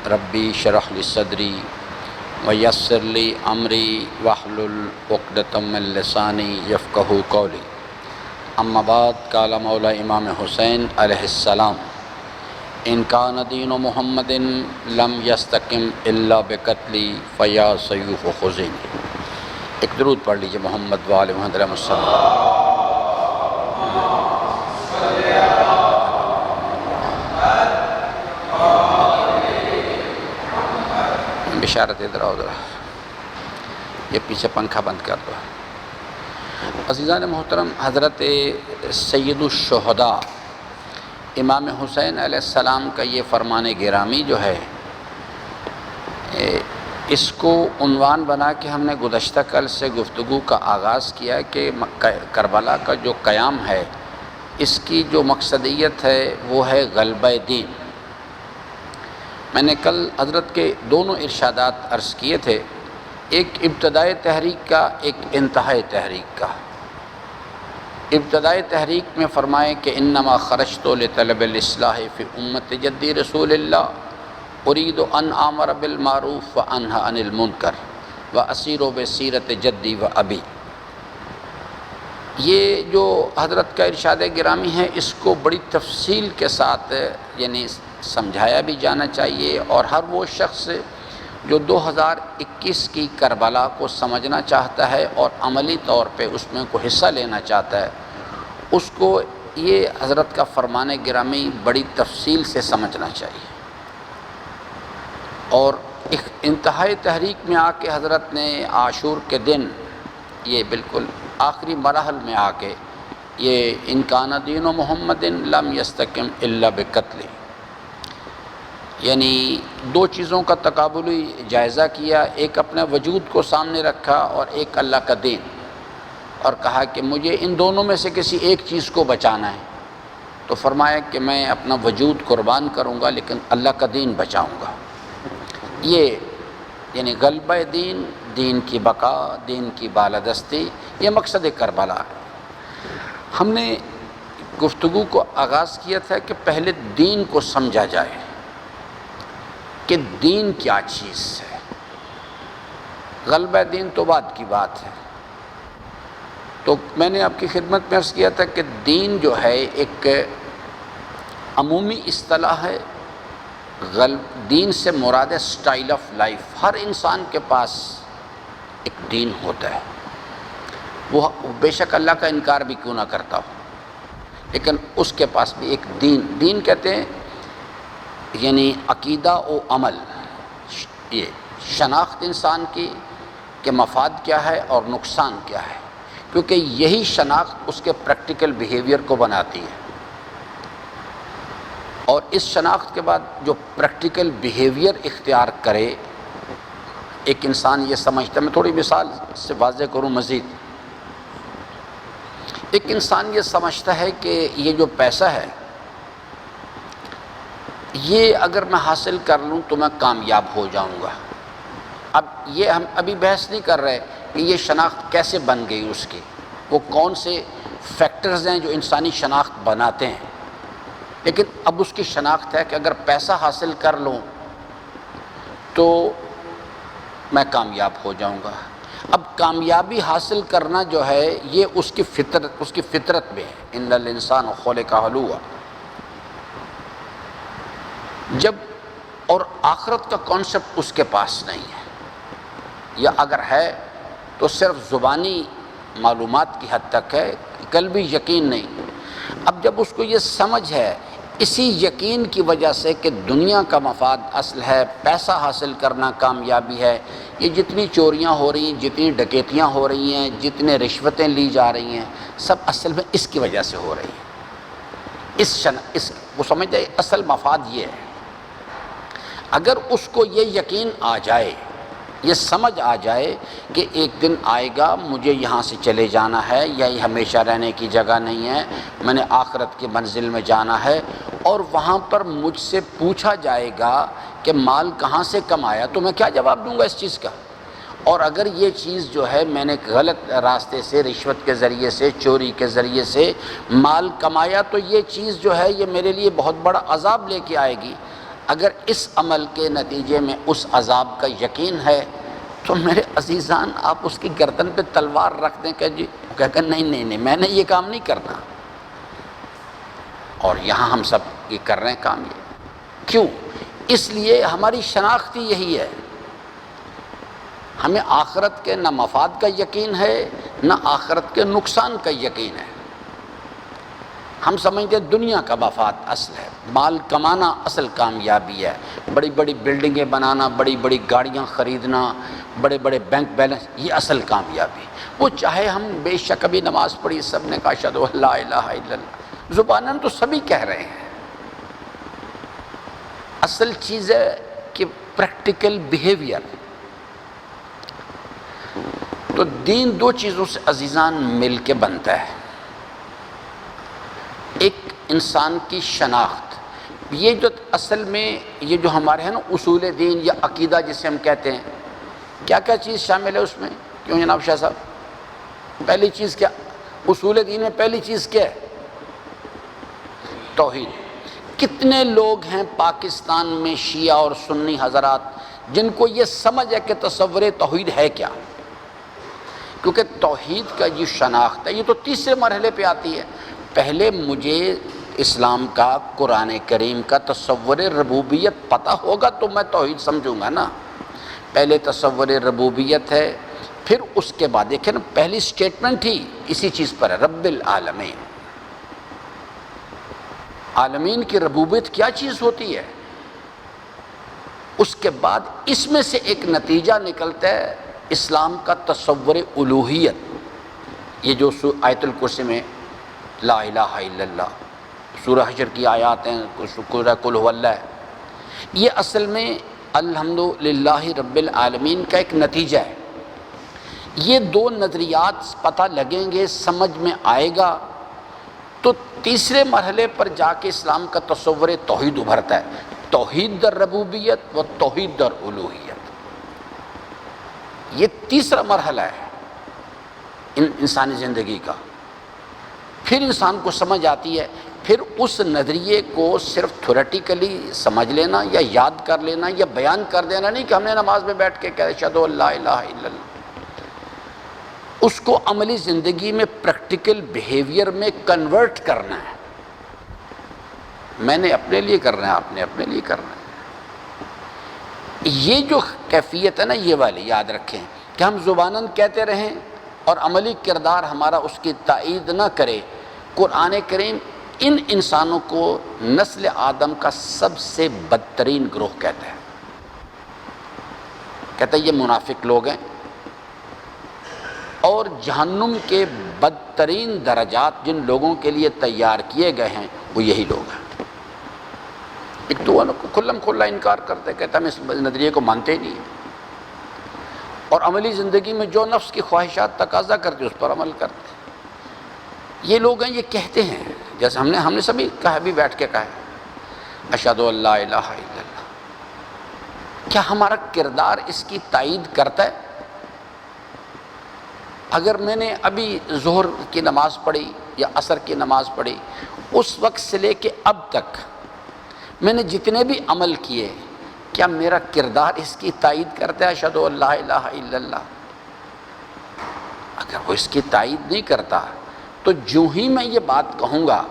ربی اشرح لی صدری ویسر لی امری واحلل عقدۃ من لسانی یفقہوا قولی۔ اما بعد، قال مولا امام حسین علیہ السلام: ان کان دین محمد لم یستقم الا بقتلی فیا سیوف خذینی۔ ایک درود پڑھ لیجیے محمد و آل محمد علیہ السلام۔ بشارت ادھر آؤ ذرا، یہ پیچھے پنکھا بند کر دو۔ عزیزان محترم، حضرت سید الشہداء امام حسین علیہ السلام کا یہ فرمان گرامی جو ہے، اس کو عنوان بنا کے ہم نے گزشتہ کل سے گفتگو کا آغاز کیا کہ کربلا کا جو قیام ہے، اس کی جو مقصدیت ہے وہ ہے غلبہ دین۔ میں نے کل حضرت کے دونوں ارشادات عرض کیے تھے، ایک ابتدائے تحریک کا، ایک انتہائے تحریک کا۔ ابتدائے تحریک میں فرمائے کہ انما خرجت لطلب الاصلاح فی امت جدی رسول اللہ ارید ان آمر بالمعروف وانہی عن المنکر واسیر بسیرت جدی و ابی۔ یہ جو حضرت کا ارشاد گرامی ہے، اس کو بڑی تفصیل کے ساتھ یعنی سمجھایا بھی جانا چاہیے، اور ہر وہ شخص جو 2021 کی کربلا کو سمجھنا چاہتا ہے اور عملی طور پہ اس میں کو حصہ لینا چاہتا ہے، اس کو یہ حضرت کا فرمان گرامی بڑی تفصیل سے سمجھنا چاہیے۔ اور انتہائی تحریک میں آ کے حضرت نے عاشور کے دن، یہ بالکل آخری مراحل میں آ کے، یہ ان کان دین محمد لم یستقم الا بقتل، یعنی دو چیزوں کا تقابلی جائزہ کیا، ایک اپنے وجود کو سامنے رکھا اور ایک اللہ کا دین، اور کہا کہ مجھے ان دونوں میں سے کسی ایک چیز کو بچانا ہے، تو فرمایا کہ میں اپنا وجود قربان کروں گا لیکن اللہ کا دین بچاؤں گا۔ یہ یعنی غلبہ دین، دین کی بقا، دین کی بالادستی، یہ مقصد کربلا ہے۔ ہم نے گفتگو کو آغاز کیا تھا کہ پہلے دین کو سمجھا جائے کہ دین کیا چیز ہے۔ غلبہ دین تو بعد کی بات ہے۔ تو میں نے آپ کی خدمت میں عرض کیا تھا کہ دین جو ہے ایک عمومی اصطلاح ہے۔ دین سے مراد ہے سٹائل آف لائف۔ ہر انسان کے پاس ایک دین ہوتا ہے، وہ بے شک اللہ کا انکار بھی کیوں نہ کرتا ہو، لیکن اس کے پاس بھی ایک دین کہتے ہیں یعنی عقیدہ و عمل، یہ شناخت انسان کی کہ مفاد کیا ہے اور نقصان کیا ہے، کیونکہ یہی شناخت اس کے پریکٹیکل بیہیویئر کو بناتی ہے۔ اور اس شناخت کے بعد جو پریکٹیکل بیہیویئر اختیار کرے، ایک انسان یہ سمجھتا ہے، میں تھوڑی مثال سے واضح کروں مزید، ایک انسان یہ سمجھتا ہے کہ یہ جو پیسہ ہے، یہ اگر میں حاصل کر لوں تو میں کامیاب ہو جاؤں گا۔ اب یہ ہم ابھی بحث نہیں کر رہے کہ یہ شناخت کیسے بن گئی، اس کی وہ کون سے فیکٹرز ہیں جو انسانی شناخت بناتے ہیں، لیکن اب اس کی شناخت ہے کہ اگر پیسہ حاصل کر لوں تو میں کامیاب ہو جاؤں گا۔ اب کامیابی حاصل کرنا جو ہے یہ اس کی فطرت میں ہے، ان الانسان خلق ہلوعا۔ جب اور آخرت کا کانسیپٹ اس کے پاس نہیں ہے، یا اگر ہے تو صرف زبانی معلومات کی حد تک ہے، قلبی یقین نہیں۔ اب جب اس کو یہ سمجھ ہے، اسی یقین کی وجہ سے کہ دنیا کا مفاد اصل ہے، پیسہ حاصل کرنا کامیابی ہے، یہ جتنی چوریاں ہو رہی ہیں، جتنی ڈکیتیاں ہو رہی ہیں، جتنے رشوتیں لی جا رہی ہیں، سب اصل میں اس کی وجہ سے ہو رہی ہیں۔ وہ سمجھتے ہیں اصل مفاد یہ ہے۔ اگر اس کو یہ یقین آ جائے، یہ سمجھ آ جائے کہ ایک دن آئے گا مجھے یہاں سے چلے جانا ہے، یا یہ ہمیشہ رہنے کی جگہ نہیں ہے، میں نے آخرت کی منزل میں جانا ہے، اور وہاں پر مجھ سے پوچھا جائے گا کہ مال کہاں سے کمایا، تو میں کیا جواب دوں گا اس چیز کا؟ اور اگر یہ چیز جو ہے میں نے غلط راستے سے، رشوت کے ذریعے سے، چوری کے ذریعے سے مال کمایا، تو یہ چیز جو ہے یہ میرے لیے بہت بڑا عذاب لے کے آئے گی۔ اگر اس عمل کے نتیجے میں اس عذاب کا یقین ہے تو میرے عزیزان آپ اس کی گردن پہ تلوار رکھ دیں کہ جی کہ نہیں میں نے یہ کام نہیں کرنا. اور یہاں ہم سب یہ کر رہے ہیں کام. یہ کیوں؟ اس لیے ہماری شناخت ہی یہی ہے. ہمیں آخرت کے نہ مفاد کا یقین ہے نہ آخرت کے نقصان کا یقین ہے. ہم سمجھتے ہیں دنیا کا مفاد اصل ہے، مال کمانا اصل کامیابی ہے، بڑی بڑی بلڈنگیں بنانا، بڑی بڑی گاڑیاں خریدنا، بڑے بڑے بینک بیلنس، یہ اصل کامیابی. وہ چاہے ہم بے شک ابھی نماز پڑھی، سب نے کہا اشہدو ان لا الہ الا اللہ، زباناً تو سبھی کہہ رہے ہیں. اصل چیز ہے کہ پریکٹیکل بیہیویئر. تو دین دو چیزوں سے عزیزان مل کے بنتا ہے. ایک انسان کی شناخت، یہ جو اصل میں یہ جو ہمارے ہیں نا اصول دین یا عقیدہ جسے ہم کہتے ہیں، کیا کیا چیز شامل ہے اس میں؟ کیوں جناب شاہ صاحب؟ پہلی چیز کیا اصول دین میں؟ پہلی چیز کیا ہے؟ توحید. کتنے لوگ ہیں پاکستان میں شیعہ اور سنی حضرات جن کو یہ سمجھ ہے کہ تصور توحید ہے کیا؟ کیونکہ توحید کا یہ شناخت ہے، یہ تو تیسرے مرحلے پہ آتی ہے. پہلے مجھے اسلام کا، قرآن کریم کا تصور ربوبیت پتہ ہوگا تو میں توحید سمجھوں گا نا. پہلے تصور ربوبیت ہے، پھر اس کے بعد دیکھیں نا پہلی سٹیٹمنٹ ہی اسی چیز پر ہے، رب العالمین. عالمین کی ربوبیت کیا چیز ہوتی ہے؟ اس کے بعد اس میں سے ایک نتیجہ نکلتا ہے اسلام کا تصور الوہیت. یہ جو آیت الکرسی میں لا الہ الا اللہ، سورہ حشر کی آیات ہیں، سورہ قل هو اللہ ہے، یہ اصل میں الحمدللہ رب العالمین کا ایک نتیجہ ہے. یہ دو نظریات پتہ لگیں گے، سمجھ میں آئے گا تو تیسرے مرحلے پر جا کے اسلام کا تصور توحید ابھرتا ہے. توحید در ربوبیت و توحید در الوہیت، یہ تیسرا مرحلہ ہے انسانی زندگی کا. پھر انسان کو سمجھ آتی ہے، پھر اس نظریے کو صرف تھیوریٹیکلی سمجھ لینا یا یاد کر لینا یا بیان کر دینا نہیں کہ ہم نے نماز میں بیٹھ کے کہا اشہدو ان لا الہ الا اللہ. اس کو عملی زندگی میں پریکٹیکل بیہیویئر میں کنورٹ کرنا ہے. میں نے اپنے لیے کرنا ہے، آپ نے اپنے لیے کرنا ہے. یہ جو کیفیت ہے نا یہ والی یاد رکھیں کہ ہم زباناً کہتے رہیں اور عملی کردار ہمارا اس کی تائید نہ کرے. قرآن کریم ان انسانوں کو نسل آدم کا سب سے بدترین گروہ کہتا ہے. کہتا ہے یہ منافق لوگ ہیں اور جہنم کے بدترین درجات جن لوگوں کے لیے تیار کیے گئے ہیں وہ یہی لوگ ہیں. ایک تو کھلم کھلا انکار کرتے، کہتا ہم اس نظریے کو مانتے ہی نہیں ہیں، اور عملی زندگی میں جو نفس کی خواہشات تقاضا کرتے اس پر عمل کرتے. یہ لوگ ہیں، یہ کہتے ہیں جیسے ہم نے سبھی کہا بھی بیٹھ کے کہا ہے اشہدو ان لا الہ الا اللہ. کیا ہمارا کردار اس کی تائید کرتا ہے؟ اگر میں نے ابھی ظہر کی نماز پڑھی یا عصر کی نماز پڑھی، اس وقت سے لے کے اب تک میں نے جتنے بھی عمل کیے، کیا میرا کردار اس کی تائید کرتا ہے اشہدو ان لا الہ الا اللہ؟ اگر وہ اس کی تائید نہیں کرتا تو جو ہی میں یہ بات کہوں گا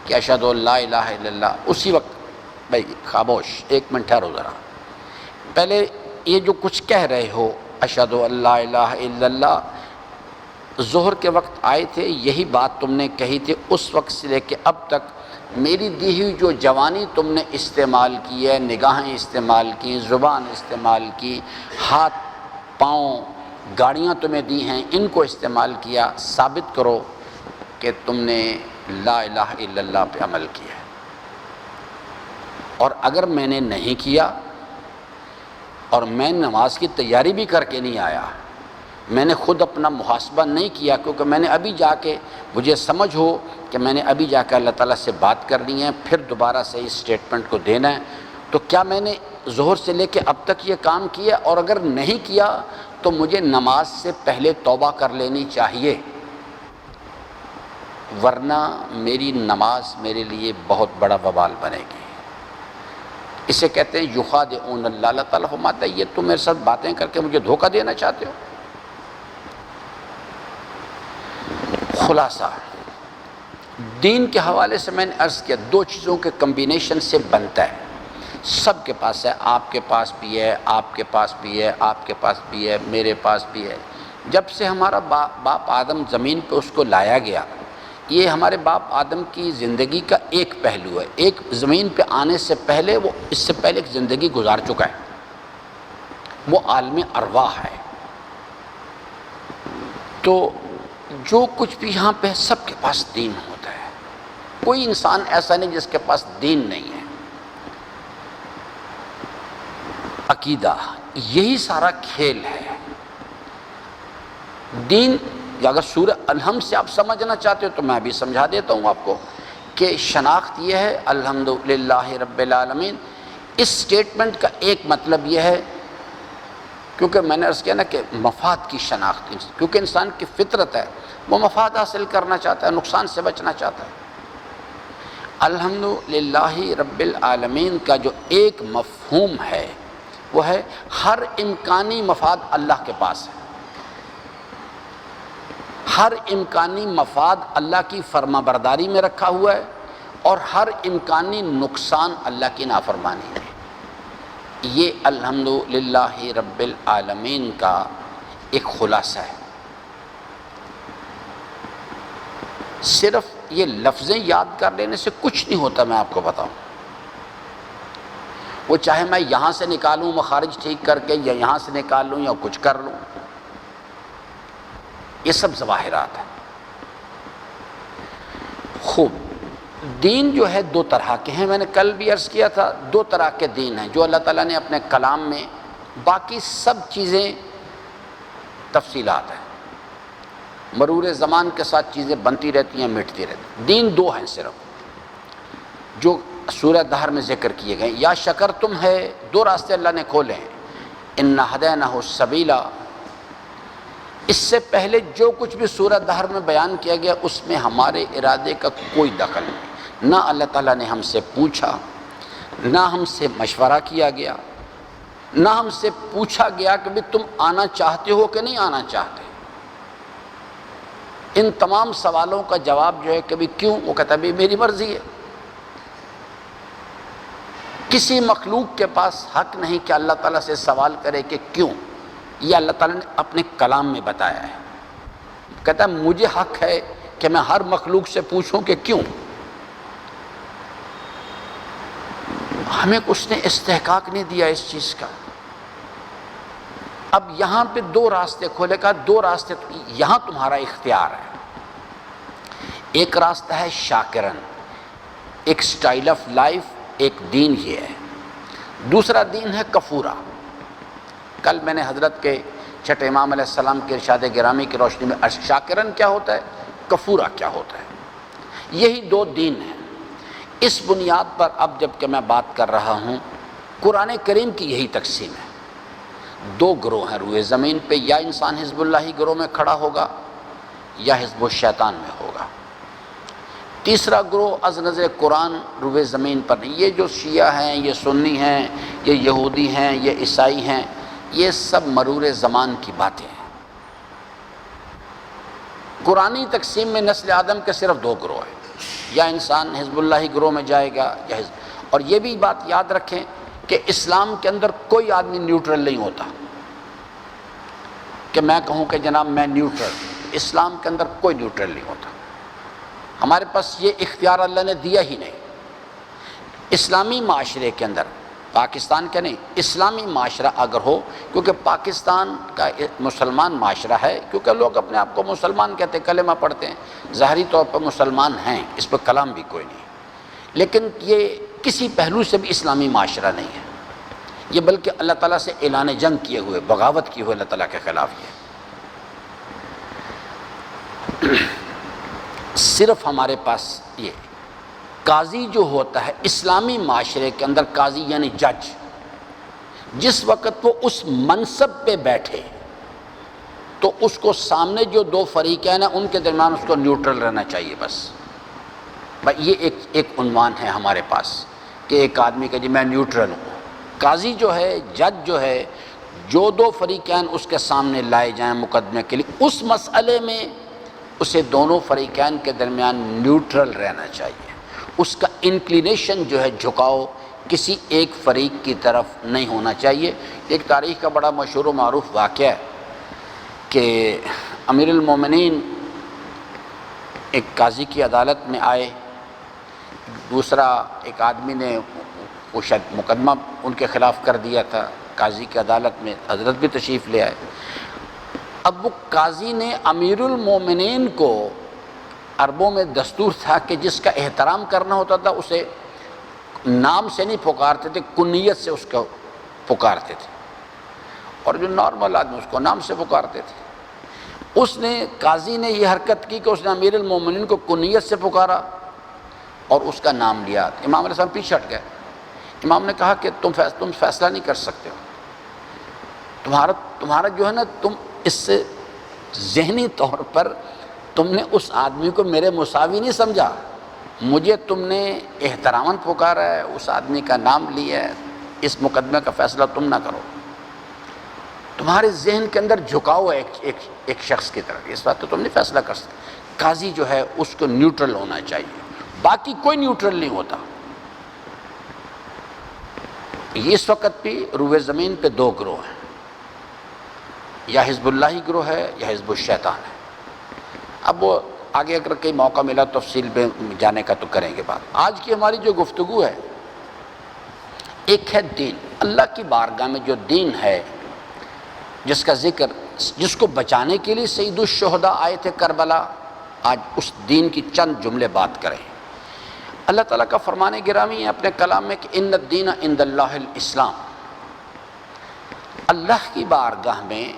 کہ اشہدو ان لا الہ الا اللہ، اسی وقت بھائی خاموش، ایک منٹ ٹھہرو ذرا. پہلے یہ جو کچھ کہہ رہے ہو اشہدو ان لا الہ الا اللہ، ظہر کے وقت آئے تھے یہی بات تم نے کہی تھی، اس وقت سے لے کے اب تک میری دی ہوئی جو جوانی تم نے استعمال کی ہے، نگاہیں استعمال کی، زبان استعمال کی، ہاتھ پاؤں گاڑیاں تمہیں دی ہیں، ان کو استعمال کیا، ثابت کرو کہ تم نے لا الہ الا اللہ پہ عمل کیا ہے. اور اگر میں نے نہیں کیا اور میں نماز کی تیاری بھی کر کے نہیں آیا، میں نے خود اپنا محاسبہ نہیں کیا کیونکہ میں نے ابھی جا کے مجھے سمجھ ہو کہ میں نے ابھی جا کے اللہ تعالیٰ سے بات کرنی ہے، پھر دوبارہ سے اس اسٹیٹمنٹ کو دینا ہے، تو کیا میں نے ظہر سے لے کے اب تک یہ کام کیا؟ اور اگر نہیں کیا تو مجھے نماز سے پہلے توبہ کر لینی چاہیے، ورنہ میری نماز میرے لیے بہت بڑا وبال بنے گی. اسے کہتے ہیں یخادعون اللہ، اللہ تعالیٰ فرماتا ہے یہ تم میرے ساتھ باتیں کر کے مجھے دھوکہ دینا چاہتے ہو۔ خلاصہ دین کے حوالے سے میں نے عرض کیا دو چیزوں کے کمبینیشن سے بنتا ہے، سب کے پاس ہے، آپ کے پاس بھی ہے، آپ کے پاس بھی ہے، آپ کے پاس بھی ہے، میرے پاس بھی ہے۔ جب سے ہمارا باپ آدم زمین پہ اس کو لایا گیا، یہ ہمارے باپ آدم کی زندگی کا ایک پہلو ہے۔ ایک زمین پہ آنے سے پہلے وہ اس سے پہلے ایک زندگی گزار چکا ہے، وہ عالم ارواح ہے۔ تو جو کچھ بھی یہاں پہ سب کے پاس دین ہوتا ہے، کوئی انسان ایسا نہیں جس کے پاس دین نہیں ہے۔ عقیدہ یہی سارا کھیل ہے۔ دین اگر سورہ الحمد سے آپ سمجھنا چاہتے ہو تو میں بھی سمجھا دیتا ہوں آپ کو کہ شناخت یہ ہے الحمدللہ رب العالمین۔ اس سٹیٹمنٹ کا ایک مطلب یہ ہے، کیونکہ میں نے عرض کیا نا کہ مفاد کی شناخت، کیونکہ انسان کی فطرت ہے وہ مفاد حاصل کرنا چاہتا ہے، نقصان سے بچنا چاہتا ہے۔ الحمدللہ رب العالمین کا جو ایک مفہوم ہے وہ ہے ہر امکانی مفاد اللہ کے پاس ہے، ہر امکانی مفاد اللہ کی فرما برداری میں رکھا ہوا ہے، اور ہر امکانی نقصان اللہ کی نافرمانی میں۔ یہ الحمدللہ رب العالمین کا ایک خلاصہ ہے۔ صرف یہ لفظیں یاد کر لینے سے کچھ نہیں ہوتا، میں آپ کو بتاؤں۔ وہ چاہے میں یہاں سے نکالوں مخارج ٹھیک کر کے، یا یہاں سے نکال لوں یا کچھ کر لوں، یہ سب ظواہرات ہیں۔ خوب، دین جو ہے دو طرح کے ہیں، میں نے کل بھی عرض کیا تھا، دو طرح کے دین ہیں جو اللہ تعالیٰ نے اپنے کلام میں، باقی سب چیزیں تفصیلات ہیں، مرور زمان کے ساتھ چیزیں بنتی رہتی ہیں، مٹتی رہتی ہیں۔ دین دو ہیں صرف جو سورہ دہر میں ذکر کیے گئے، یا شکر تم ہے، دو راستے اللہ نے کھولے ہیں، انا ہدیناہ السبیل۔ اس سے پہلے جو کچھ بھی سورہ دہر میں بیان کیا گیا اس میں ہمارے ارادے کا کوئی دخل نہیں، نہ اللہ تعالیٰ نے ہم سے پوچھا، نہ ہم سے مشورہ کیا گیا، نہ ہم سے پوچھا گیا کہ بھی تم آنا چاہتے ہو کہ نہیں آنا چاہتے۔ ان تمام سوالوں کا جواب جو ہے کہ بھی کیوں، وہ کہتا ہے بھی میری مرضی ہے۔ کسی مخلوق کے پاس حق نہیں کہ اللہ تعالیٰ سے سوال کرے کہ کیوں، یہ اللہ تعالیٰ نے اپنے کلام میں بتایا ہے۔ کہتا ہے مجھے حق ہے کہ میں ہر مخلوق سے پوچھوں کہ کیوں۔ ہمیں اس نے استحقاق نہیں دیا اس چیز کا۔ اب یہاں پہ دو راستے کھولے گا، دو راستے یہاں تمہارا اختیار ہے۔ ایک راستہ ہے شاکرن، ایک سٹائل آف لائف، ایک دین ہی ہے۔ دوسرا دین ہے کفورا۔ کل میں نے حضرت کے چھٹے امام علیہ السلام کے ارشاد گرامی کی روشنی میں شاکرن کیا ہوتا ہے، کفورا کیا ہوتا ہے، یہی دو دین ہیں۔ اس بنیاد پر اب جب کہ میں بات کر رہا ہوں، قرآن کریم کی یہی تقسیم ہے۔ دو گروہ ہیں روئے زمین پہ، یا انسان حزب اللہ ہی گروہ میں کھڑا ہوگا یا حزب الشیطان میں ہوگا۔ تیسرا گروہ از نظر قرآن روئے زمین پر نہیں۔ یہ جو شیعہ ہیں، یہ سنی ہیں، یہ یہودی ہیں، یہ عیسائی ہیں، یہ سب مرور زمان کی باتیں ہیں۔ قرآنی تقسیم میں نسل آدم کے صرف دو گروہ ہیں، یا انسان حزب اللہ گروہ میں جائے گا یا اور یہ بھی بات یاد رکھیں کہ اسلام کے اندر کوئی آدمی نیوٹرل نہیں ہوتا کہ میں کہوں کہ جناب میں نیوٹرل۔ اسلام کے اندر کوئی نیوٹرل نہیں ہوتا، ہمارے پاس یہ اختیار اللہ نے دیا ہی نہیں۔ اسلامی معاشرے کے اندر، پاکستان کا نہیں، اسلامی معاشرہ اگر ہو، کیونکہ پاکستان کا مسلمان معاشرہ ہے، کیونکہ لوگ اپنے آپ کو مسلمان کہتے ہیں، کلمہ پڑھتے ہیں، ظاہری طور پر مسلمان ہیں، اس پہ کلام بھی کوئی نہیں، لیکن یہ کسی پہلو سے بھی اسلامی معاشرہ نہیں ہے۔ یہ بلکہ اللہ تعالیٰ سے اعلان جنگ کیے ہوئے، بغاوت کیے ہوئے اللہ تعالیٰ کے خلاف یہ صرف ہمارے پاس یہ قاضی جو ہوتا ہے اسلامی معاشرے کے اندر، قاضی یعنی جج، جس وقت وہ اس منصب پہ بیٹھے تو اس کو سامنے جو دو فریقین ہیں ان کے درمیان اس کو نیوٹرل رہنا چاہیے بس۔ یہ ایک عنوان ہے ہمارے پاس کہ ایک آدمی کا جی میں نیوٹرل ہوں. قاضی جو ہے، جج جو ہے، جو دو فریقین اس کے سامنے لائے جائیں مقدمے کے لیے، اس مسئلے میں اسے دونوں فریقین کے درمیان نیوٹرل رہنا چاہیے. اس کا انکلینیشن جو ہے، جھکاؤ کسی ایک فریق کی طرف نہیں ہونا چاہیے. ایک تاریخ کا بڑا مشہور و معروف واقعہ ہے کہ امیر المومنین ایک قاضی کی عدالت میں آئے، دوسرا ایک آدمی نے وہ شاید مقدمہ ان کے خلاف کر دیا تھا، قاضی کی عدالت میں حضرت بھی تشریف لے آئے. اب وہ قاضی نے امیر المومنین کو، عربوں میں دستور تھا کہ جس کا احترام کرنا ہوتا تھا اسے نام سے نہیں پکارتے تھے، کنیت سے اس کو پکارتے تھے، اور جو نارمل آدمی اس کو نام سے پکارتے تھے. اس نے، قاضی نے یہ حرکت کی کہ اس نے امیر المومنین کو کنیت سے پکارا اور اس کا نام لیا. امام علیہ السلام پیچھے ہٹ گئے. امام نے کہا کہ تم فیصلہ نہیں کر سکتے ہو، تمہارا جو ہے نا، تم اس سے ذہنی طور پر تم نے اس آدمی کو میرے مساوی نہیں سمجھا. مجھے تم نے احتراماً پکارا ہے، اس آدمی کا نام لیا ہے، اس مقدمے کا فیصلہ تم نہ کرو. تمہارے ذہن کے اندر جھکاؤ ہے ایک شخص کی طرف، اس بات تو تم نہیں فیصلہ کر سکتے. قاضی جو ہے اس کو نیوٹرل ہونا چاہیے، باقی کوئی نیوٹرل نہیں ہوتا. یہ اس وقت بھی روئے زمین پہ دو گروہ ہیں، یا حزب اللہ گروہ ہے یا حزب الشیطان ہے. اب وہ آگے اگر کئی موقع ملا تفصیل میں جانے کا تو کریں گے بات. آج کی ہماری جو گفتگو ہے، ایک ہے دین. اللہ کی بارگاہ میں جو دین ہے، جس کا ذکر، جس کو بچانے کے لیے سید الشہداء آئے تھے کربلا، آج اس دین کی چند جملے بات کریں. اللہ تعالیٰ کا فرمان گرامی ہے اپنے کلام میں کہ ان الدین عند اللہ الاسلام. اللہ کی بارگاہ میں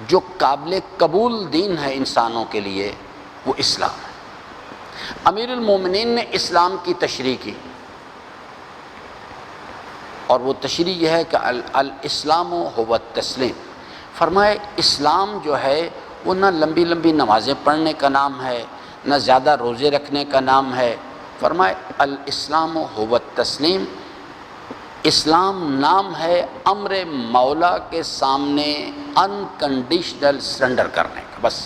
جو قابل قبول دین ہے انسانوں کے لیے، وہ اسلام ہے. امیر المومنین نے اسلام کی تشریح کی، اور وہ تشریح یہ ہے کہ الاسلام هو التسلیم. فرمائے اسلام جو ہے وہ نہ لمبی لمبی نمازیں پڑھنے کا نام ہے، نہ زیادہ روزے رکھنے کا نام ہے. فرمائے الاسلام هو التسلیم. اسلام نام ہے امر مولا کے سامنے انکنڈیشنل سرنڈر کرنے کا. بس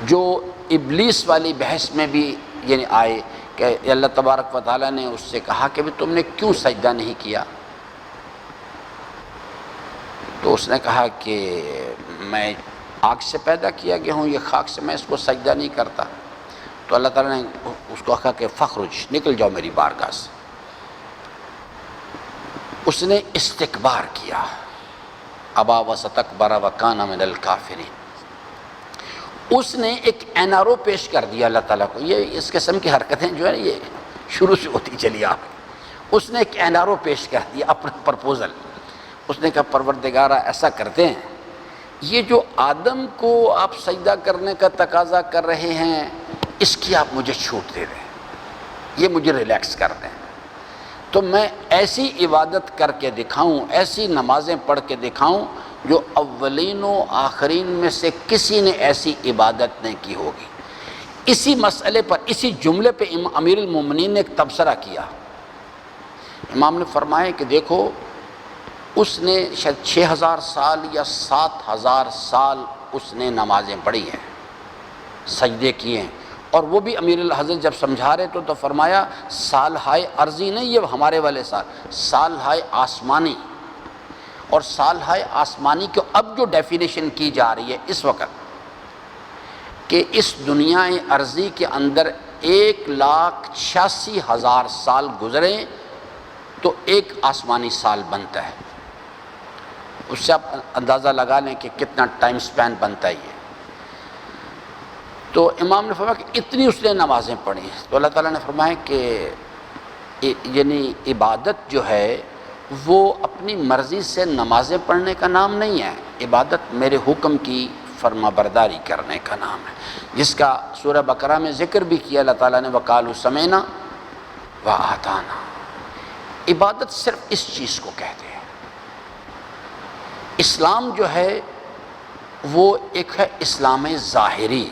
جو ابلیس والی بحث میں بھی یعنی آئے کہ اللہ تبارک و تعالیٰ نے اس سے کہا کہ تم نے کیوں سجدہ نہیں کیا، تو اس نے کہا کہ میں آگ سے پیدا کیا گیا ہوں، یہ خاک سے، میں اس کو سجدہ نہیں کرتا. تو اللہ تعالیٰ نے اس کو کہا کہ فخرج، نکل جاؤ میری بارگاہ سے. اس نے استکبار کیا، ابا واستکبر وکان من الکافرین. اس نے ایک این آر او پیش کر دیا اللہ تعالیٰ کو. یہ اس قسم کی حرکتیں جو ہے یہ شروع سے ہوتی چلی آ رہی. اس نے ایک این آر او پیش کر دیا، اپنا پرپوزل. اس نے کہا پروردگارہ ایسا کرتے ہیں، یہ جو آدم کو آپ سجدہ کرنے کا تقاضا کر رہے ہیں، اس کی آپ مجھے چھوٹ دے دیں، یہ مجھے ریلیکس کر دیں. تو میں ایسی عبادت کر کے دکھاؤں، ایسی نمازیں پڑھ کے دکھاؤں جو اولین و آخرین میں سے کسی نے ایسی عبادت نہیں کی ہوگی. اسی مسئلے پر، اسی جملے پہ امیر المومنین نے ایک تبصرہ کیا. امام نے فرمایا کہ دیکھو، اس نے شاید 6000 سال یا 7000 سال اس نے نمازیں پڑھی ہیں، سجدے کیے ہیں. اور وہ بھی امیر الحضرت جب سمجھا رہے تو فرمایا سالہائے ارضی نہیں، یہ ہمارے والے سالہائے آسمانی. اور سالہائے آسمانی کو اب جو ڈیفینیشن کی جا رہی ہے اس وقت، کہ اس دنیا ارضی کے اندر 1,86,000 سال گزریں تو ایک آسمانی سال بنتا ہے. اس سے آپ اندازہ لگا لیں کہ کتنا ٹائم سپین بنتا ہے یہ. تو امام نے فرمایا کہ اتنی اس نے نمازیں پڑھی. تو اللہ تعالیٰ نے فرمایا کہ یعنی عبادت جو ہے وہ اپنی مرضی سے نمازیں پڑھنے کا نام نہیں ہے، عبادت میرے حکم کی فرما برداری کرنے کا نام ہے، جس کا سورہ بقرہ میں ذکر بھی کیا اللہ تعالیٰ نے، وَقَالُوا سَمِعْنَا وَأَطَعْنَا. عبادت صرف اس چیز کو کہتے ہیں. اسلام جو ہے وہ ایک ہے اسلام ظاہری،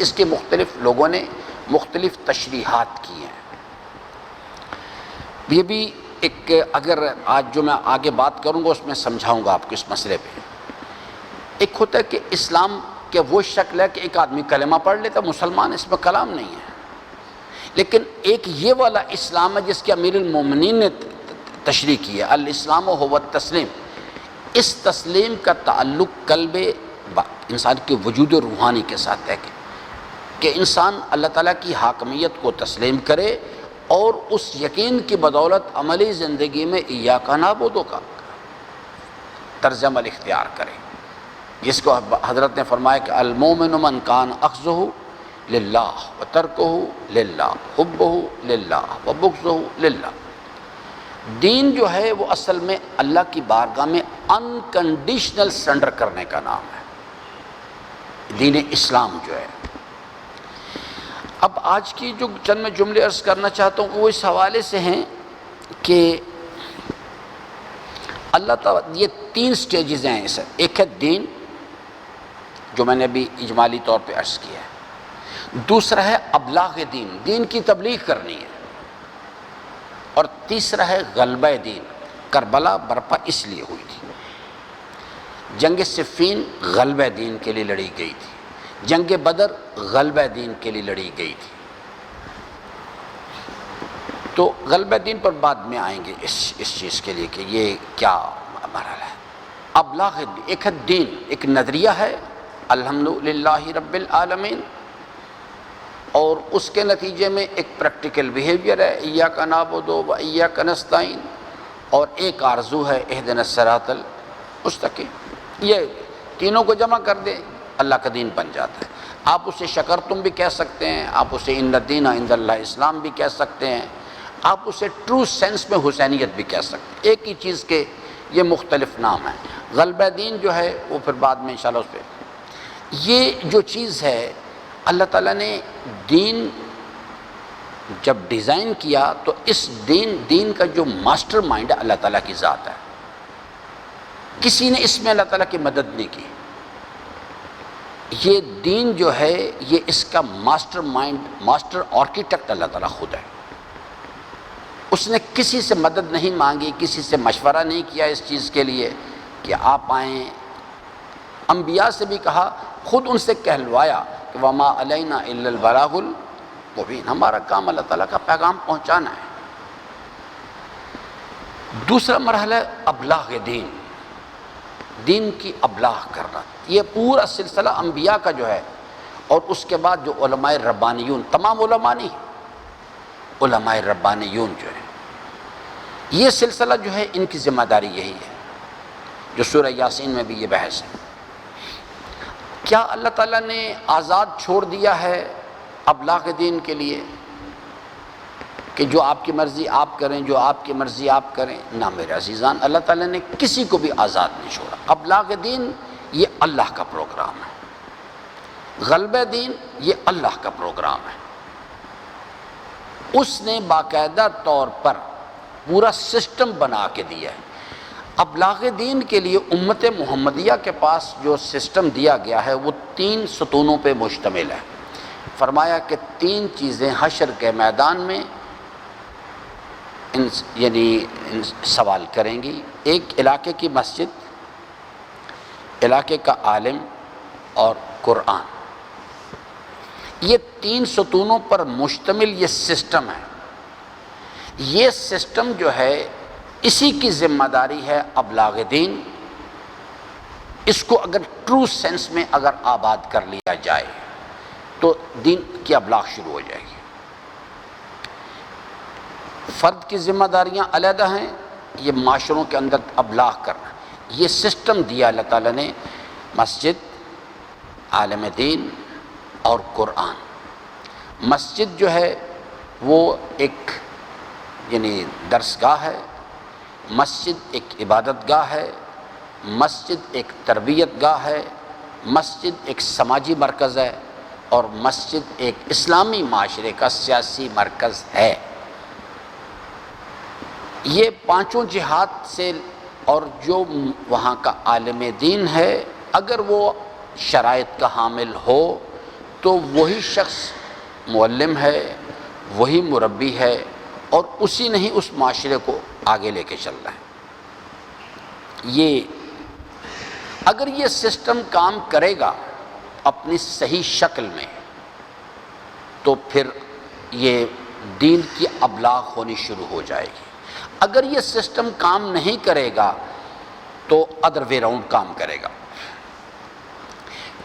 اس کے مختلف لوگوں نے مختلف تشریحات کی ہیں. یہ بھی ایک، اگر آج جو میں آگے بات کروں گا اس میں سمجھاؤں گا آپ کو اس مسئلے پہ۔ ایک ہوتا ہے کہ اسلام کے وہ شکل ہے کہ ایک آدمی کلمہ پڑھ لیتا مسلمان، اس میں کلام نہیں ہے، لیکن ایک یہ والا اسلام ہے جس کے امیر المومنین نے تشریح کی ہے، الاسلام هو التسلیم۔ اس تسلیم کا تعلق قلب انسان کے وجود روحانی کے ساتھ ہے کہ انسان اللہ تعالیٰ کی حاکمیت کو تسلیم کرے اور اس یقین کی بدولت عملی زندگی میں ایاک نعبد کا طرز عمل اختیار کرے، جس کو حضرت نے فرمایا کہ المومن من کان اخذہ للہ وترکہ للہ حبہ للہ وبغضہ للہ۔ دین جو ہے وہ اصل میں اللہ کی بارگاہ میں انکنڈیشنل سرنڈر کرنے کا نام ہے، دین اسلام جو ہے۔ اب آج کی جو چند میں جملے عرض کرنا چاہتا ہوں وہ اس حوالے سے ہیں کہ اللہ تعالیٰ، یہ 3 سٹیجز ہیں اس، ایک ہے دین جو میں نے ابھی اجمالی طور پہ عرض کیا ہے، دوسرا ہے ابلاغ دین، دین کی تبلیغ کرنی ہے، اور تیسرا ہے غلبہ دین۔ کربلا برپا اس لیے ہوئی تھی، جنگ صفین غلبہ دین کے لیے لڑی گئی تھی، جنگ بدر غلبہ دین کے لیے لڑی گئی تھی۔ تو غلبہ دین پر بعد میں آئیں گے اس چیز کے لیے کہ یہ کیا مرحلہ ہے۔ ابلاغ ایک ہے دین، ایک نظریہ ہے الحمدللہ رب العالمین، اور اس کے نتیجے میں ایک پریکٹیکل بیہیویئر ہے ایاک نعبد و ایاک نستعین، اور ایک آرزو ہے اہدنا الصراط المستقیم۔ یہ تینوں کو جمع کر دیں اللہ کا دین بن جاتا ہے۔ آپ اسے شکرتم بھی کہہ سکتے ہیں، آپ اسے ان الدین عند اللہ اسلام بھی کہہ سکتے ہیں، آپ اسے ٹرو سینس میں حسینیت بھی کہہ سکتے ہیں، ایک ہی چیز کے یہ مختلف نام ہیں۔ غلبہ دین جو ہے وہ پھر بعد میں انشاءاللہ اس پہ، یہ جو چیز ہے اللہ تعالیٰ نے دین جب ڈیزائن کیا تو اس دین کا جو ماسٹر مائنڈ ہے اللہ تعالیٰ کی ذات ہے، کسی نے اس میں اللہ تعالیٰ کی مدد نہیں کی۔ یہ دین جو ہے یہ اس کا ماسٹر مائنڈ، ماسٹر آرکیٹیکٹ اللہ تعالیٰ خود ہے، اس نے کسی سے مدد نہیں مانگی، کسی سے مشورہ نہیں کیا اس چیز کے لیے کہ آپ آئیں۔ انبیاء سے بھی کہا، خود ان سے کہلوایا کہ وما علینا الا البلاغ المبین، ہمارا کام اللہ تعالیٰ کا پیغام پہنچانا ہے۔ دوسرا مرحلہ ہے ابلاغ دین، دین کی ابلاغ کرنا، یہ پورا سلسلہ انبیاء کا جو ہے، اور اس کے بعد جو علماء ربانیون، تمام علماء نہیں، علماء ربانیون جو ہے، یہ سلسلہ جو ہے ان کی ذمہ داری یہی ہے، جو سورہ یاسین میں بھی یہ بحث ہے۔ کیا اللہ تعالیٰ نے آزاد چھوڑ دیا ہے ابلاغ دین کے لیے کہ جو آپ کی مرضی آپ کریں، جو آپ کی مرضی آپ کریں؟ نہ میرے عزیزان، اللہ تعالیٰ نے کسی کو بھی آزاد نہیں چھوڑا۔ ابلاغ دین یہ اللہ کا پروگرام ہے، غلبہ دین یہ اللہ کا پروگرام ہے، اس نے باقاعدہ طور پر پورا سسٹم بنا کے دیا ہے۔ ابلاغ دین کے لیے امت محمدیہ کے پاس جو سسٹم دیا گیا ہے وہ 3 ستونوں پہ مشتمل ہے۔ فرمایا کہ 3 چیزیں حشر کے میدان میں سوال کریں گی، ایک علاقے کی مسجد، علاقے کا عالم اور قرآن۔ یہ 3 ستونوں پر مشتمل یہ سسٹم ہے۔ یہ سسٹم جو ہے اسی کی ذمہ داری ہے ابلاغ دین، اس کو اگر ٹرو سینس میں اگر آباد کر لیا جائے تو دین کی ابلاغ شروع ہو جائے گی۔ فرد کی ذمہ داریاں علیحدہ ہیں، یہ معاشروں کے اندر ابلاغ کرنا، یہ سسٹم دیا اللہ تعالیٰ نے، مسجد، عالم دین اور قرآن۔ مسجد جو ہے وہ ایک درس گاہ ہے، مسجد ایک عبادت گاہ ہے، مسجد ایک تربیت گاہ ہے، مسجد ایک سماجی مرکز ہے، اور مسجد ایک اسلامی معاشرے کا سیاسی مرکز ہے۔ یہ 5 جہات سے، اور جو وہاں کا عالم دین ہے اگر وہ شرائط کا حامل ہو تو وہی شخص معلم ہے، وہی مربی ہے، اور اسی نے ہی اس معاشرے کو آگے لے کے چل رہا ہے۔ یہ اگر یہ سسٹم کام کرے گا اپنی صحیح شکل میں تو پھر یہ دین کی ابلاغ ہونی شروع ہو جائے گی۔ اگر یہ سسٹم کام نہیں کرے گا تو ادر وے راؤنڈ کام کرے گا۔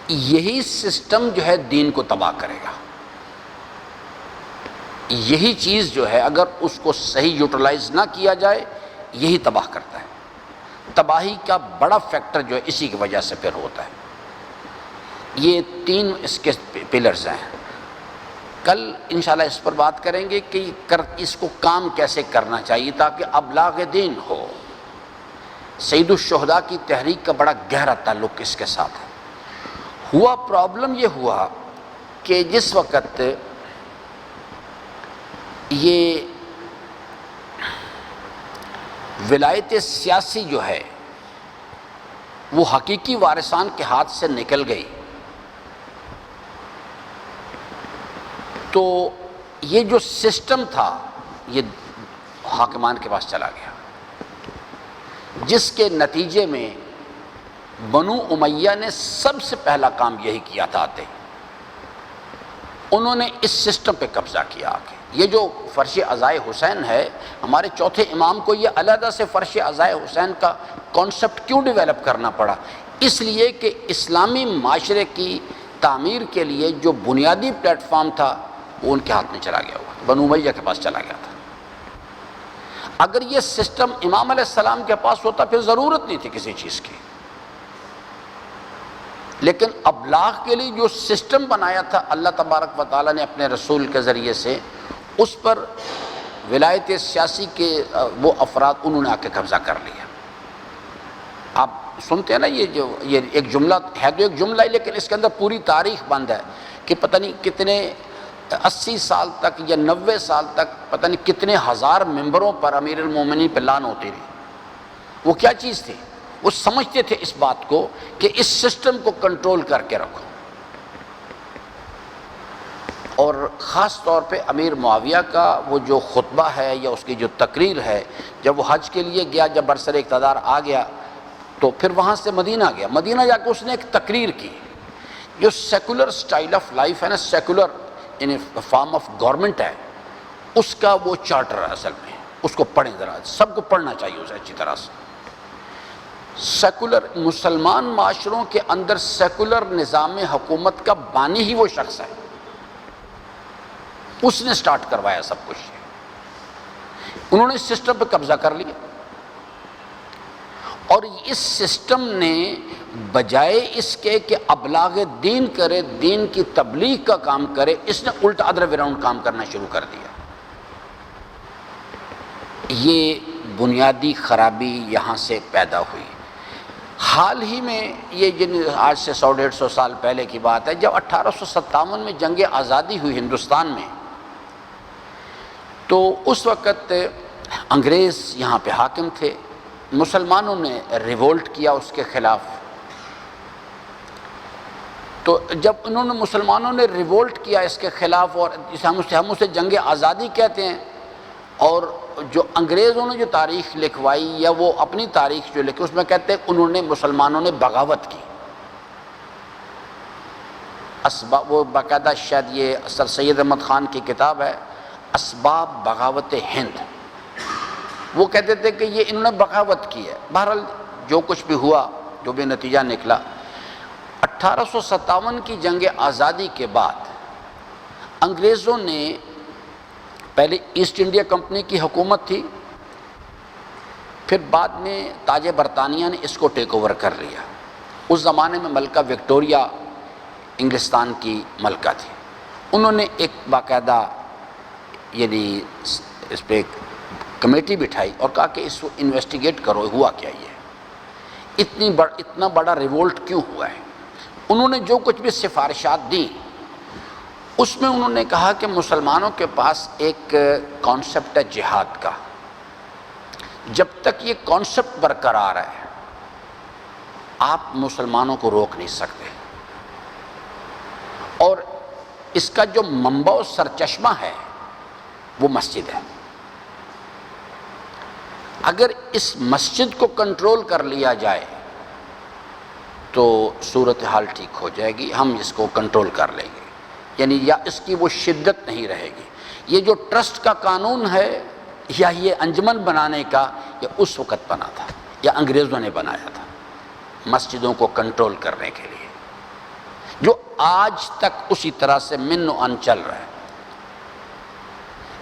یہی سسٹم جو ہے دین کو تباہ کرے گا۔ یہی چیز جو ہے اگر اس کو صحیح یوٹیلائز نہ کیا جائے یہی تباہ کرتا ہے۔ تباہی کا بڑا فیکٹر جو ہے اسی کی وجہ سے پھر ہوتا ہے۔ یہ تین اس کے پلرز ہیں۔ کل انشاءاللہ اس پر بات کریں گے کہ اس کو کام کیسے کرنا چاہیے تاکہ ابلاغ دین ہو۔ سید الشہداء کی تحریک کا بڑا گہرا تعلق اس کے ساتھ ہے۔ ہوا پرابلم یہ ہوا کہ جس وقت یہ ولایت سیاسی جو ہے وہ حقیقی وارثان کے ہاتھ سے نکل گئی تو یہ جو سسٹم تھا یہ حاکمان کے پاس چلا گیا، جس کے نتیجے میں بنو امیہ نے سب سے پہلا کام یہی کیا تھا آتے انہوں نے اس سسٹم پہ قبضہ کیا آگے۔ یہ جو فرش عزائے حسین ہے، ہمارے چوتھے امام کو یہ علیحدہ سے فرش عزائے حسین کا کانسیپٹ کیوں ڈیولپ کرنا پڑا؟ اس لیے کہ اسلامی معاشرے کی تعمیر کے لیے جو بنیادی پلیٹ فارم تھا وہ ان کے ہاتھ میں چلا گیا ہوا، بنو امیہ کے پاس چلا گیا تھا۔ اگر یہ سسٹم امام علیہ السلام کے پاس ہوتا پھر ضرورت نہیں تھی کسی چیز کی، لیکن ابلاغ کے لیے جو سسٹم بنایا تھا اللہ تبارک و تعالیٰ نے اپنے رسول کے ذریعے سے، اس پر ولایت سیاسی کے وہ افراد انہوں نے آ کے قبضہ کر لیا۔ آپ سنتے ہیں نا یہ ایک جملہ ہے تو ایک جملہ ہے لیکن اس کے اندر پوری تاریخ بند ہے کہ پتہ نہیں کتنے 80 سال تک یا 90 سال تک پتہ نہیں کتنے ہزار ممبروں پر امیر المومنین پہ لعن ہوتی رہی۔ وہ کیا چیز تھی؟ وہ سمجھتے تھے اس بات کو کہ اس سسٹم کو کنٹرول کر کے رکھو، اور خاص طور پہ امیر معاویہ کا وہ جو خطبہ ہے یا اس کی جو تقریر ہے، جب وہ حج کے لیے گیا، جب برسر اقتدار آ گیا تو پھر وہاں سے مدینہ گیا، مدینہ جا کے اس نے ایک تقریر کی جو سیکولر سٹائل آف لائف ہے نا، secular in form of government ہے، اس کا وہ چارٹر ہے اصل میں۔ اس کو پڑھیں ذرا، سب کو پڑھنا چاہیے اسے اچھی طرح سے۔ سیکولر مسلمان معاشروں کے اندر سیکولر نظام حکومت کا بانی ہی وہ شخص ہے، اس نے سٹارٹ کروایا سب کچھ۔ انہوں نے اس سسٹم پہ قبضہ کر لیا، اور اس سسٹم نے بجائے اس کے کہ ابلاغ دین کرے، دین کی تبلیغ کا کام کرے، اس نے الٹا ادر وے راؤنڈ کام کرنا شروع کر دیا۔ یہ بنیادی خرابی یہاں سے پیدا ہوئی۔ حال ہی میں یہ آج سے 100-150 سال پہلے کی بات ہے، جب 1857 میں جنگ آزادی ہوئی ہندوستان میں، تو اس وقت انگریز یہاں پہ حاکم تھے، مسلمانوں نے ریولٹ کیا اس کے خلاف۔ تو جب انہوں نے مسلمانوں نے ریولٹ کیا اس کے خلاف، اور ہم اسے جنگ آزادی کہتے ہیں، اور جو انگریزوں نے جو تاریخ لکھوائی یا وہ اپنی تاریخ جو لکھی اس میں کہتے ہیں انہوں نے مسلمانوں نے بغاوت کی۔ اسباب، وہ باقاعدہ شاید یہ سر سید احمد خان کی کتاب ہے اسباب بغاوت ہند، وہ کہتے تھے کہ یہ انہوں نے بغاوت کی ہے۔ بہرحال جو کچھ بھی ہوا، جو بھی نتیجہ نکلا، 1857 کی جنگ آزادی کے بعد انگریزوں نے، پہلے ایسٹ انڈیا کمپنی کی حکومت تھی، پھر بعد میں تاج برطانیہ نے اس کو ٹیک اوور کر لیا۔ اس زمانے میں ملکہ وکٹوریہ انگلستان کی ملکہ تھی، انہوں نے ایک باقاعدہ یعنی اس پہ ایک کمیٹی بٹھائی اور کہا کہ اس کو انویسٹیگیٹ کرو، ہوا کیا یہ اتنا بڑا ریولٹ کیوں ہوا ہے۔ انہوں نے جو کچھ بھی سفارشات دیں اس میں انہوں نے کہا کہ مسلمانوں کے پاس ایک کانسیپٹ ہے جہاد کا، جب تک یہ کانسیپٹ برقرار ہے آپ مسلمانوں کو روک نہیں سکتے، اور اس کا جو منبع و سرچشمہ ہے وہ مسجد ہے۔ اگر اس مسجد کو کنٹرول کر لیا جائے تو صورتحال ٹھیک ہو جائے گی، ہم اس کو کنٹرول کر لیں گے، یعنی یا اس کی وہ شدت نہیں رہے گی۔ یہ جو ٹرسٹ کا قانون ہے یا یہ انجمن بنانے کا، یہ اس وقت بنا تھا یا انگریزوں نے بنایا تھا مسجدوں کو کنٹرول کرنے کے لیے، جو آج تک اسی طرح سے من و ان چل رہا ہے۔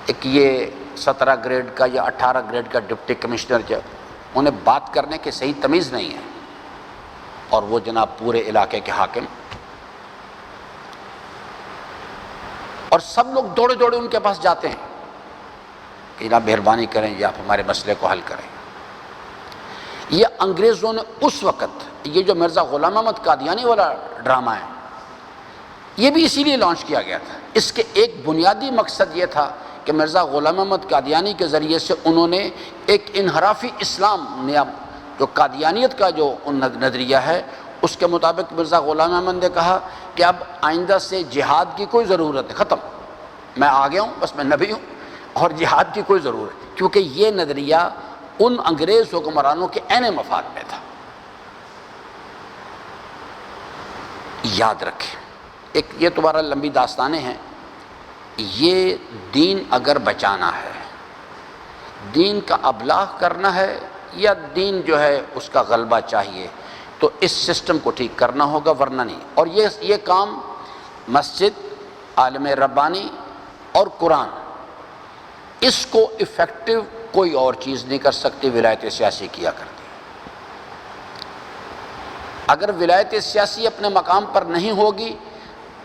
ایک یہ 17 گریڈ کا یا 18 گریڈ کا ڈپٹی کمشنر، جو انہیں بات کرنے کی صحیح تمیز نہیں ہے، اور وہ جناب پورے علاقے کے حاکم، اور سب لوگ دوڑے دوڑے ان کے پاس جاتے ہیں کہ جناب مہربانی کریں یا آپ ہمارے مسئلے کو حل کریں۔ یہ انگریزوں نے اس وقت، یہ جو مرزا غلام احمد قادیانی والا ڈرامہ ہے، یہ بھی اسی لیے لانچ کیا گیا تھا۔ اس کے ایک بنیادی مقصد یہ تھا کہ مرزا غلام احمد قادیانی کے ذریعے سے انہوں نے ایک انحرافی اسلام نیا، جو قادیانیت کا جو نظریہ ہے، اس کے مطابق مرزا غلام احمد نے کہا کہ اب آئندہ سے جہاد کی کوئی ضرورت نہیں، ختم، میں آ گیا ہوں، بس میں نبی ہوں اور جہاد کی کوئی ضرورت نہیں، کیونکہ یہ نظریہ ان انگریز حکمرانوں کے عین مفاد میں تھا۔ یاد رکھیں، ایک یہ تمہارا لمبی داستانیں ہیں، یہ دین اگر بچانا ہے، دین کا ابلاغ کرنا ہے، یا دین جو ہے اس کا غلبہ چاہیے، تو اس سسٹم کو ٹھیک کرنا ہوگا، ورنہ نہیں۔ اور یہ کام مسجد، عالم ربانی اور قرآن، اس کو افیکٹو کوئی اور چیز نہیں کر سکتی، ولایت سیاسی کیا کرتی ہے۔ اگر ولایت سیاسی اپنے مقام پر نہیں ہوگی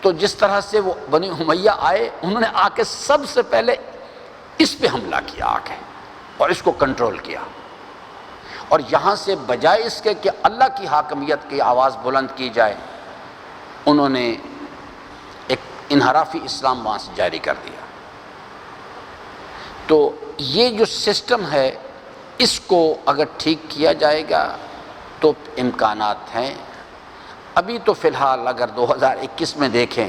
تو جس طرح سے وہ بنی امیہ آئے، انہوں نے آ کے سب سے پہلے اس پہ حملہ کیا آ کے، اور اس کو کنٹرول کیا، اور یہاں سے بجائے اس کے کہ اللہ کی حاکمیت کی آواز بلند کی جائے، انہوں نے ایک انحرافی اسلام وہاں سے جاری کر دیا۔ تو یہ جو سسٹم ہے، اس کو اگر ٹھیک کیا جائے گا تو امکانات ہیں۔ ابھی تو فی الحال اگر 2021 میں دیکھیں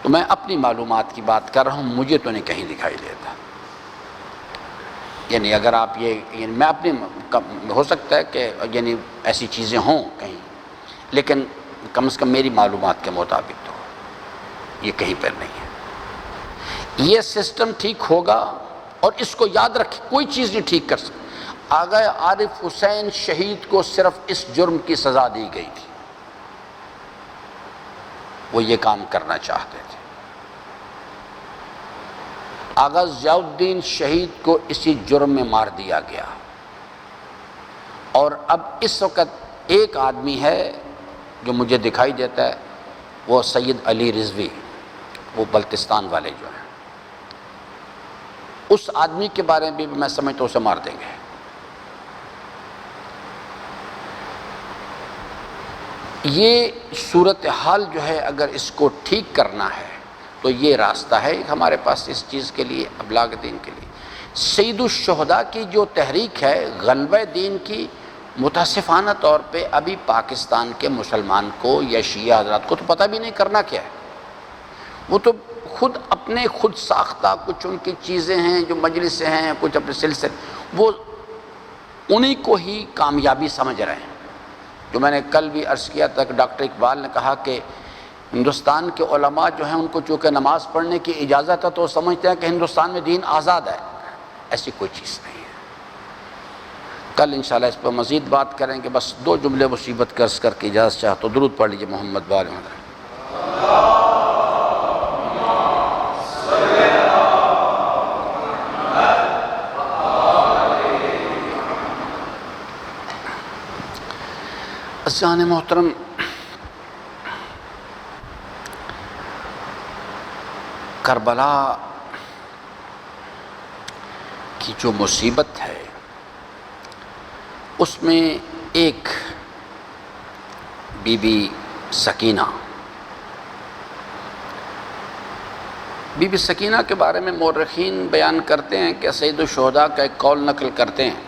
تو میں اپنی معلومات کی بات کر رہا ہوں، مجھے تو نہیں کہیں دکھائی دیتا، یعنی اگر آپ یعنی میں اپنی، ہو سکتا ہے کہ یعنی ایسی چیزیں ہوں کہیں، لیکن کم از کم میری معلومات کے مطابق تو یہ کہیں پر نہیں ہے۔ یہ سسٹم ٹھیک ہوگا، اور اس کو یاد رکھیں، کوئی چیز نہیں ٹھیک کر سکتی۔ آغا عارف حسین شہید کو صرف اس جرم کی سزا دی گئی تھی، وہ یہ کام کرنا چاہتے تھے۔ آغا ضیاء الدین شہید کو اسی جرم میں مار دیا گیا، اور اب اس وقت ایک آدمی ہے جو مجھے دکھائی دیتا ہے، وہ سید علی رضوی، وہ بلتستان والے جو ہیں، اس آدمی کے بارے میں بھی میں سمجھتا ہوں اسے مار دیں گے۔ یہ صورتحال جو ہے، اگر اس کو ٹھیک کرنا ہے تو یہ راستہ ہے ہمارے پاس اس چیز کے لیے، ابلاغ دین کے لیے۔ سید الشہداء کی جو تحریک ہے غلبہ دین کی، متاسفانہ طور پہ ابھی پاکستان کے مسلمان کو یا شیعہ حضرات کو تو پتہ بھی نہیں کرنا کیا ہے۔ وہ تو خود ساختہ کچھ ان کی چیزیں ہیں، جو مجلسیں ہیں، کچھ اپنے سلسلے، وہ انہی کو ہی کامیابی سمجھ رہے ہیں۔ جو میں نے کل بھی عرض کیا تھا کہ ڈاکٹر اقبال نے کہا کہ ہندوستان کے علماء جو ہیں، ان کو چونکہ نماز پڑھنے کی اجازت ہے تو وہ سمجھتے ہیں کہ ہندوستان میں دین آزاد ہے، ایسی کوئی چیز نہیں ہے۔ کل انشاءاللہ اس پر مزید بات کریں گے۔ بس 2 جملے مصیبت کا عرض کر کے اجازت چاہتا ہوں۔ درود پڑھ لیجیے محمد وآل محمد۔ عزیزان محترم، کربلا کی جو مصیبت ہے، اس میں ایک بی بی سکینہ کے بارے میں مورخین بیان کرتے ہیں کہ سید الشہداء کا ایک قول نقل کرتے ہیں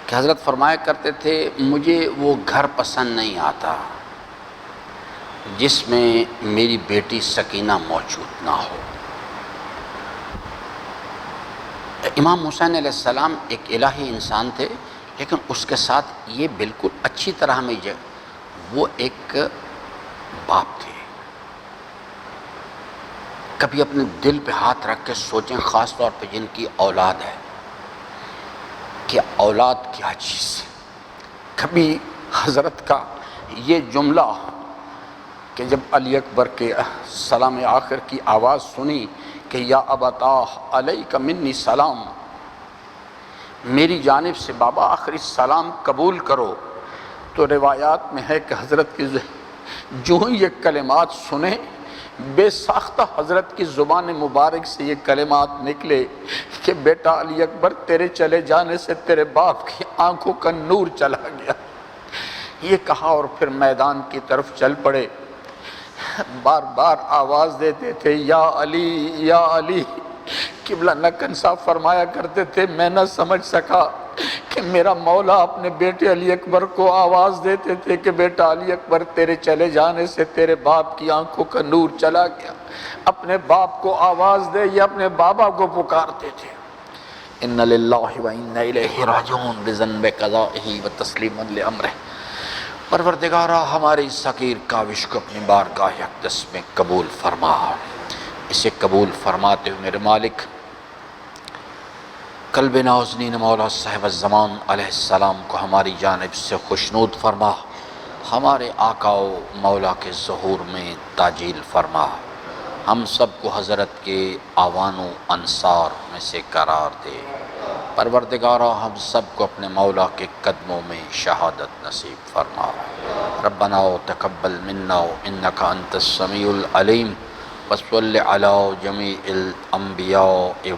کہ حضرت فرمایا کرتے تھے، مجھے وہ گھر پسند نہیں آتا جس میں میری بیٹی سکینہ موجود نہ ہو۔ امام حسین علیہ السلام ایک الہی انسان تھے، لیکن اس کے ساتھ یہ بالکل اچھی طرح ہمیں وہ ایک باپ تھے۔ کبھی اپنے دل پہ ہاتھ رکھ کے سوچیں، خاص طور پہ جن کی اولاد ہے، کہ اولاد کیا چیز ہے۔ کبھی حضرت کا یہ جملہ کہ جب علی اکبر کے سلام آخر کی آواز سنی کہ یا ابتاہ علیک منی سلام، میری جانب سے بابا آخری سلام قبول کرو، تو روایات میں ہے کہ حضرت کی جو ہی یہ کلمات سنے، بے ساختہ حضرت کی زبان مبارک سے یہ کلمات نکلے کہ بیٹا علی اکبر، تیرے چلے جانے سے تیرے باپ کی آنکھوں کا نور چلا گیا۔ یہ کہا اور پھر میدان کی طرف چل پڑے۔ بار بار آواز دیتے تھے یا علی یا علی۔ قبلہ نکن صاحب فرمایا کرتے تھے، میں نہ سمجھ سکا کہ میرا مولا اپنے بیٹے علی اکبر کو آواز دیتے تھے کہ بیٹا علی اکبر، تیرے چلے جانے سے تیرے باپ کی آنکھوں کا نور چلا گیا۔ اپنے باپ کو آواز دے یا اپنے بابا کو پکارتے تھے۔ ان للہ و انا الیہ راجعون بذنب قضائہ و تسلیما لامرہ۔ پروردگارہ، ہماری اس حقیر کاوش کو اپنی بارگاہ اقدس میں قبول فرما۔ اسے قبول فرماتے ہوئے میرے مالک، قلب نازنین مولا صاحب الزمان علیہ السلام کو ہماری جانب سے خوشنود فرما، ہمارے آقا و مولا کے ظہور میں تاجیل فرما، ہم سب کو حضرت کے آوان و انصار میں سے قرار دے۔ پروردگارہ، ہم سب کو اپنے مولا کے قدموں میں شہادت نصیب فرما۔ ربنا تقبل منا انک انت السمیع العلیم، وصلی علی جمیع الانبیاء